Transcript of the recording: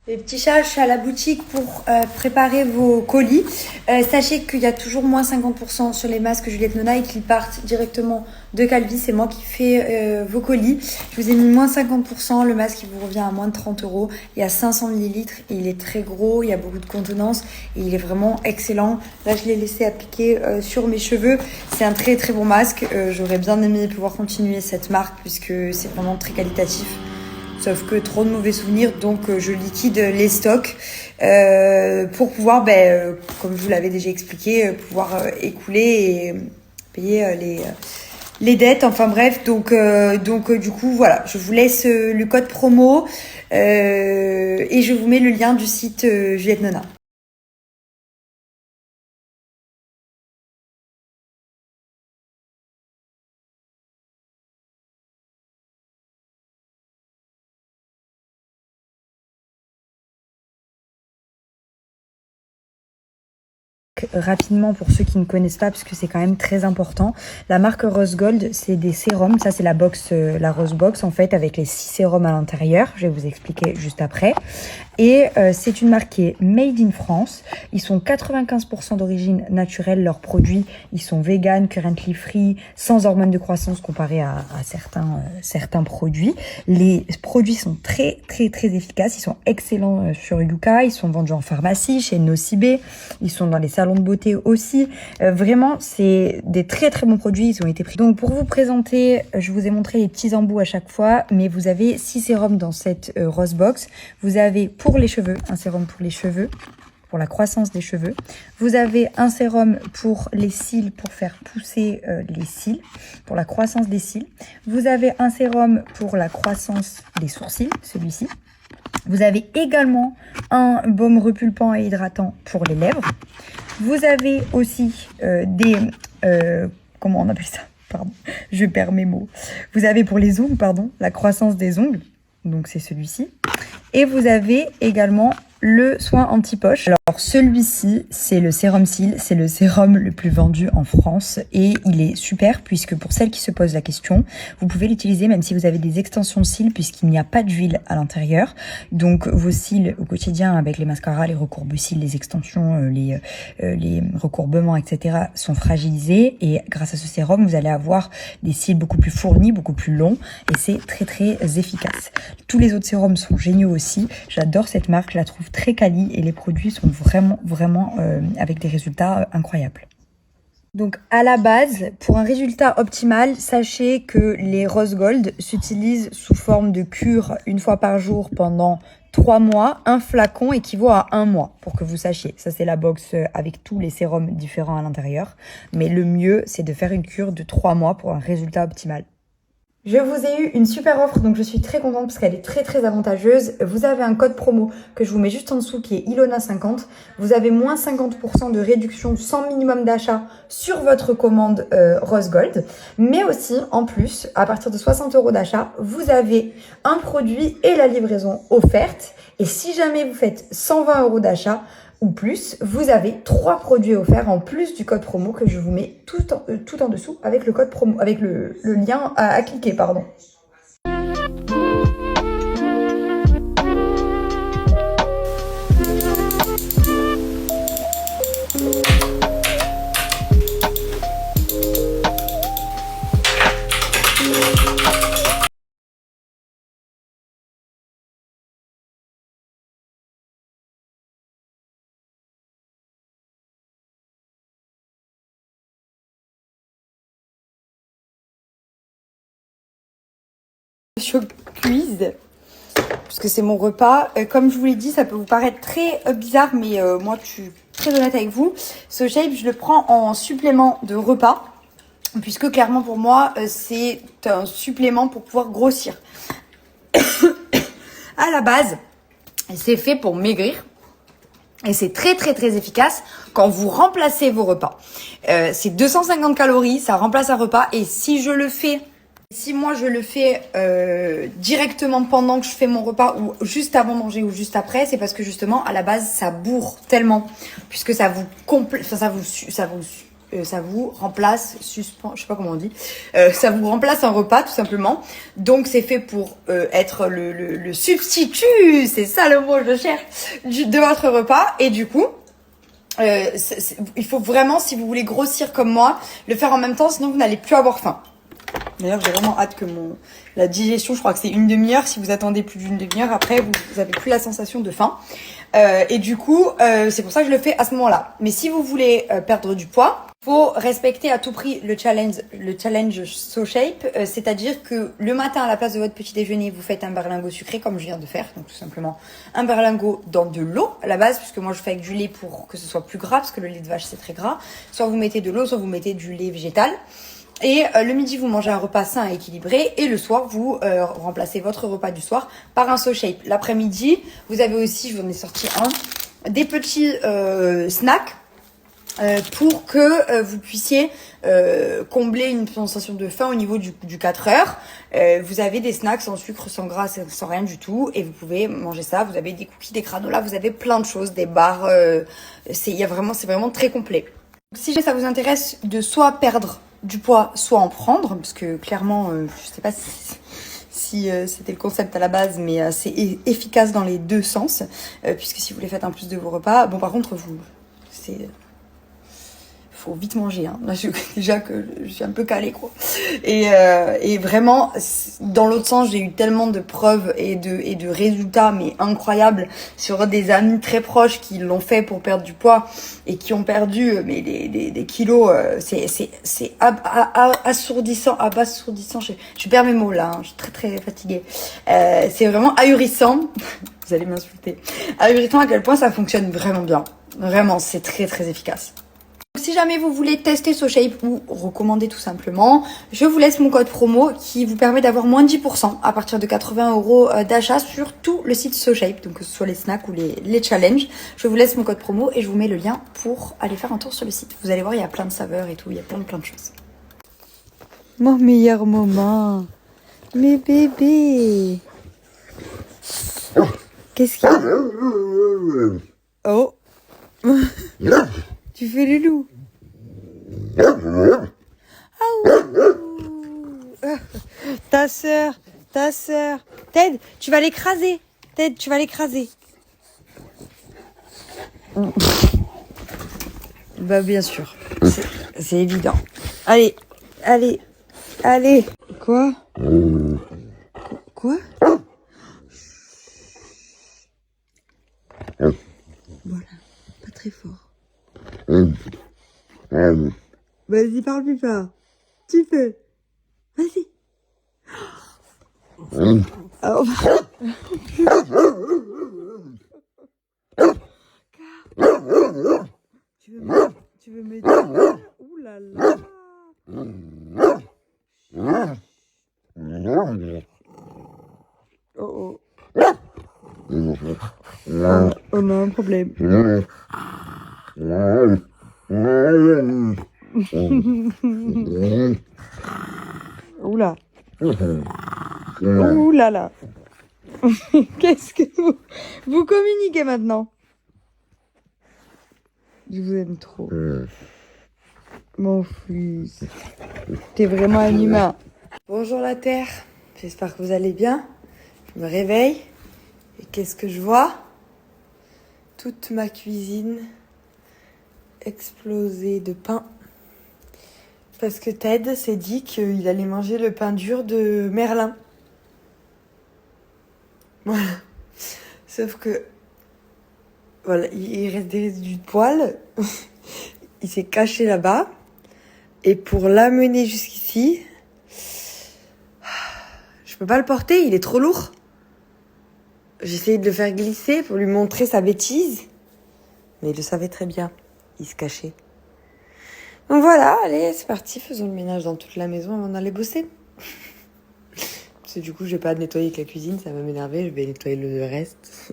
Les petits chats, je suis à la boutique pour préparer vos colis. Sachez qu'il y a toujours moins 50% sur les masques Juliette Nona et qu'ils partent directement de Calvi. C'est moi qui fais vos colis. Je vous ai mis moins 50%. Le masque, il vous revient à moins de 30 €. Il y a 500 ml et il est très gros. Il y a beaucoup de contenance et il est vraiment excellent. Là, je l'ai laissé appliquer sur mes cheveux. C'est un très très bon masque. J'aurais bien aimé pouvoir continuer cette marque puisque c'est vraiment très qualitatif. Sauf que trop de mauvais souvenirs, donc je liquide les stocks pour pouvoir, comme je vous l'avais déjà expliqué, pouvoir écouler et payer les dettes. Enfin bref, donc du coup voilà, je vous laisse le code promo et je vous mets le lien du site Juliette Nona. Rapidement pour ceux qui ne connaissent pas, parce que c'est quand même très important, la marque Rose Gold, c'est des sérums. Ça, c'est la box, la Rose Box en fait, avec les 6 sérums à l'intérieur. Je vais vous expliquer juste après. Et c'est une marque qui est made in France. Ils sont 95% d'origine naturelle. Leurs produits, ils sont vegan, currently free, sans hormones de croissance comparé à certains produits. Les produits sont très très très efficaces. Ils sont excellents sur Yuka. Ils sont vendus en pharmacie, chez Nocibé. Ils sont dans les salons de beauté aussi. Vraiment, c'est des très très bons produits. Ils ont été pris. Donc pour vous présenter, je vous ai montré les petits embouts à chaque fois, mais vous avez 6 sérums dans cette Rose Box. Vous avez pour les cheveux, un sérum pour les cheveux, pour la croissance des cheveux. Vous avez un sérum pour les cils, pour faire pousser les cils, pour la croissance des cils. Vous avez un sérum pour la croissance des sourcils, celui-ci. Vous avez également un baume repulpant et hydratant pour les lèvres. Vous avez aussi comment on appelle ça? Pardon, je perds mes mots. Vous avez pour les ongles, pardon, la croissance des ongles. Donc c'est celui-ci. Et vous avez également le soin anti-poche. Alors celui-ci, c'est le sérum cils, c'est le sérum le plus vendu en France et il est super puisque pour celles qui se posent la question, vous pouvez l'utiliser même si vous avez des extensions de cils puisqu'il n'y a pas d'huile à l'intérieur. Donc vos cils au quotidien avec les mascaras, les recourbe-cils, les extensions, les recourbements, etc. sont fragilisés et grâce à ce sérum, vous allez avoir des cils beaucoup plus fournis, beaucoup plus longs et c'est très très efficace. Tous les autres sérums sont géniaux aussi. J'adore cette marque, je la trouve très quali et les produits sont vraiment avec des résultats incroyables. Donc à la base, pour un résultat optimal, sachez que les Rose Gold s'utilisent sous forme de cure une fois par jour pendant 3 mois. Un flacon équivaut à 1 mois, pour que vous sachiez. Ça, c'est la box avec tous les sérums différents à l'intérieur. Mais le mieux, c'est de faire une cure de 3 mois pour un résultat optimal. Je vous ai eu une super offre, donc je suis très contente parce qu'elle est très très avantageuse. Vous avez un code promo que je vous mets juste en dessous qui est Ilona50. Vous avez moins 50% de réduction sans minimum d'achat sur votre commande Rose Gold. Mais aussi, en plus, à partir de 60 € d'achat, vous avez un produit et la livraison offerte. Et si jamais vous faites 120 € d'achat, ou plus, vous avez 3 produits offerts en plus du code promo que je vous mets tout en dessous avec le code promo, avec le lien à cliquer, pardon. Cuise parce que c'est mon repas. Comme je vous l'ai dit, ça peut vous paraître très bizarre, mais moi je suis très honnête avec vous. Ce shape, je le prends en supplément de repas, puisque clairement pour moi, c'est un supplément pour pouvoir grossir. À la base, c'est fait pour maigrir. Et c'est très très très efficace quand vous remplacez vos repas. C'est 250 calories, ça remplace un repas. Et si moi je le fais directement pendant que je fais mon repas ou juste avant de manger ou juste après, c'est parce que justement à la base ça bourre tellement, puisque ça vous ça vous remplace, je sais pas comment on dit, ça vous remplace un repas tout simplement. Donc c'est fait pour être le substitut, c'est ça le mot que je cherche, de votre repas. Et du coup, il faut vraiment, si vous voulez grossir comme moi, le faire en même temps, sinon vous n'allez plus avoir faim. D'ailleurs, j'ai vraiment hâte que la digestion, je crois que c'est une demi-heure. Si vous attendez plus d'une demi-heure, après, vous avez plus la sensation de faim. Et du coup, c'est pour ça que je le fais à ce moment-là. Mais si vous voulez perdre du poids, faut respecter à tout prix le challenge SoShape, c'est-à-dire que le matin, à la place de votre petit déjeuner, vous faites un berlingot sucré, comme je viens de faire. Donc tout simplement, un berlingot dans de l'eau à la base, puisque moi je fais avec du lait pour que ce soit plus gras, parce que le lait de vache c'est très gras. Soit vous mettez de l'eau, soit vous mettez du lait végétal. Et le midi, vous mangez un repas sain et équilibré. Et le soir, vous remplacez votre repas du soir par un SoShape. L'après-midi, vous avez aussi, je vous en ai sorti des petits snacks pour que vous puissiez combler une sensation de faim au niveau du 4 heures. Vous avez des snacks sans sucre, sans gras, sans rien du tout. Et vous pouvez manger ça. Vous avez des cookies, des granolas, vous avez plein de choses, des barres. C'est vraiment très complet. Si ça vous intéresse de soit perdre du poids, soit en prendre, parce que clairement, je sais pas si c'était le concept à la base, mais c'est efficace dans les deux sens, puisque si vous voulez faire un plus de vos repas, bon par contre, faut vite manger, hein. Là, déjà que je suis un peu calée, quoi. Et vraiment, dans l'autre sens, j'ai eu tellement de preuves et de résultats, mais incroyables, sur des amis très proches qui l'ont fait pour perdre du poids et qui ont perdu mais des kilos. C'est assourdissant, abasourdissant. Je perds mes mots là, hein. Je suis très très fatiguée. C'est vraiment ahurissant. Vous allez m'insulter. Ahurissant à quel point ça fonctionne vraiment bien. Vraiment, c'est très très efficace. Si jamais vous voulez tester SoShape ou recommander tout simplement, je vous laisse mon code promo qui vous permet d'avoir moins de 10% à partir de 80 € d'achat sur tout le site SoShape, donc que ce soit les snacks ou les challenges. Je vous laisse mon code promo et je vous mets le lien pour aller faire un tour sur le site. Vous allez voir, il y a plein de saveurs et tout, il y a plein de choses. Mon meilleur moment, mes bébés. Qu'est-ce qu'il y a? Oh. Tu fais le loup. Ta sœur. Ted, tu vas l'écraser. Bah bien sûr, c'est évident. Allez. Quoi? Voilà, pas très fort. Vas-y, parle plus fort. Tu peux. Vas-y. Oh. Tu veux m'aider? Ouh là là. Oh. On a un problème. Oula. Ouh là là. Qu'est-ce que vous communiquez maintenant? Je vous aime trop. Mon fils. T'es vraiment un humain. Bonjour la Terre. J'espère que vous allez bien. Je me réveille. Et qu'est-ce que je vois? Toute ma cuisine explosée de pain. Parce que Ted s'est dit qu'il allait manger le pain dur de Merlin. Voilà. Sauf que... Voilà, il reste des résidus de poils. Il s'est caché là-bas. Et pour l'amener jusqu'ici... Je peux pas le porter, il est trop lourd. J'ai essayé de le faire glisser pour lui montrer sa bêtise. Mais il le savait très bien. Il se cachait. Donc voilà, allez, c'est parti. Faisons le ménage dans toute la maison avant d'aller bosser. Parce que du coup, je vais pas nettoyer que la cuisine, ça va m'énerver. Je vais nettoyer le reste.